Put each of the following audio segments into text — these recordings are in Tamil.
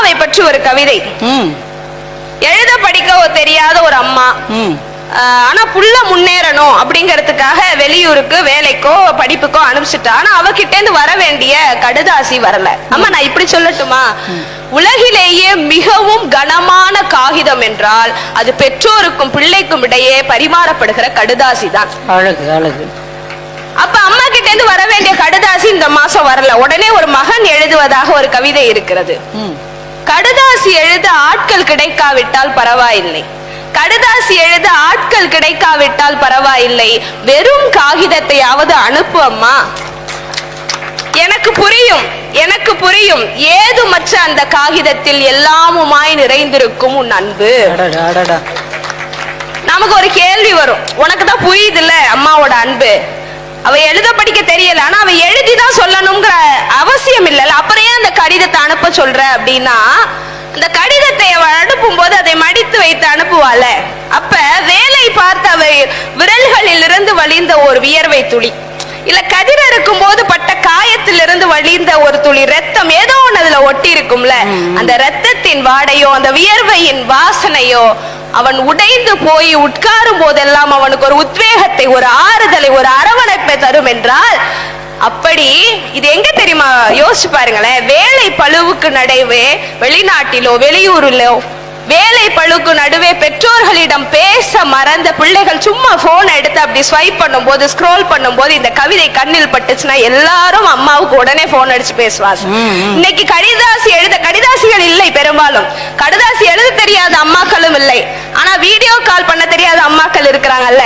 அம்மாவை பற்றி ஒரு கவிதை. எழுத படிக்க தெரியாத ஒரு அம்மா, ஆனா புள்ள முன்னேறணும் அப்படிங்கறதுக்காக வெளியூருக்கு வேலைக்கோ படிப்புக்கோ அனுப்பிச்சுட்டா. ஆனா அவகிட்ட இருந்து வர வேண்டிய கடுதாசி வரல. அம்மா நான் இப்படி சொல்லட்டுமா, உலகிலேயே மிகவும் கனமான காகிதம் என்றால் அது பெற்றோருக்கும் பிள்ளைக்கும் இடையே பரிமாறப்படுகிற கடுதாசி தான். அழகு அழகு. அப்ப அம்மா கிட்ட இருந்து வர வேண்டிய கடுதாசி இந்த மாசம் வரல. உடனே ஒரு மகன் எழுதுவதாக ஒரு கவிதை இருக்கிறது. கடுதாசி எழுத ஆட்கள் கிடைக்காவிட்டால் பரவாயில்லை, கடுதாசி எழுத ஆட்கள் கிடைக்காவிட்டால் பரவாயில்லை, வெறும் காகிதத்தையாவது அனுப்பு அம்மா. எனக்கு புரியும், எனக்கு புரியும், ஏதுமற்ற அந்த காகிதத்தில் எல்லாமுமாய் நிறைந்திருக்கும் உன் அன்பு. நமக்கு ஒரு கேள்வி வரும், உனக்கு தான் புரியுது இல்ல அம்மாவோட அன்பு, அவ எழுத படிக்க தெரியல, ஆனா அவ எழுதிதான் சொல்லணுங்கிற அவசியம் இல்ல, அப்புறம் ஏன் அந்த கடிதத்தை அனுப்ப சொல்ற அப்படின்னா, அந்த கடிதத்தை அவள் அனுப்பும் போது அதை மடித்து வைத்து அனுப்புவாள. அப்ப வேலை பார்த்த அவ விரல்களில் இருந்து வழிந்த ஒரு வியர்வை துளி, இல்ல கதிர இருக்கும் போது பட்ட காயத்திலிருந்து வழிந்த ஒரு துளி ரத்தம் ஏதோ ஒண்ணு அதுல ஒட்டி இருக்கும்ல, அந்த ரத்தத்தின் வாடையோ அந்த வியர்வையின் வாசனையோ அவன் உடைந்து போய் உட்காரும் போதெல்லாம் அவனுக்கு ஒரு உத்வேகத்தை, ஒரு ஆறுதலை, ஒரு அரவணைப்பை தரும் என்றால், அப்படி இது எங்க தெரியுமா யோசிச்சு பாருங்களேன். வேலை பளுவுக்கு நடுவே வெளிநாட்டிலோ வெளியூரிலோ வேலை பளுக்கு நடுவே பெற்றோர்களிடம் பேச மறந்த பிள்ளைகள் சும்மா போன் எடுத்து அப்படி ஸ்வைப் பண்ணும் போது, ஸ்க்ரோல் பண்ணும் போது இந்த கவிதை கண்ணில் பட்டுச்சுன்னா எல்லாரும் அம்மாவுக்கு உடனே போன் அடிச்சு பேசுவாங்க. இன்னைக்கு கடிதாசி எழுத கடிதாசிகள் இல்லை, பெரும்பாலும் கடிதாசி எழுத தெரியாத அம்மாக்களும் இல்லை, ஆனா வீடியோ கால் பண்ண தெரியாத அம்மாக்கள் இருக்கிறாங்கல்ல,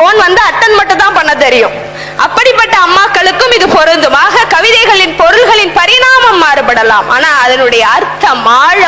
போன் வந்து அட்டன் மட்டும் தான் பண்ண தெரியும். அப்படிப்பட்ட அம்மாக்களுக்கும் இது பொருந்தும். ஆக கவிதைகளின் பொருள்களின் பரிணாமம் மாறுபடலாம், ஆனா அதனுடைய அர்த்தம் ஆழ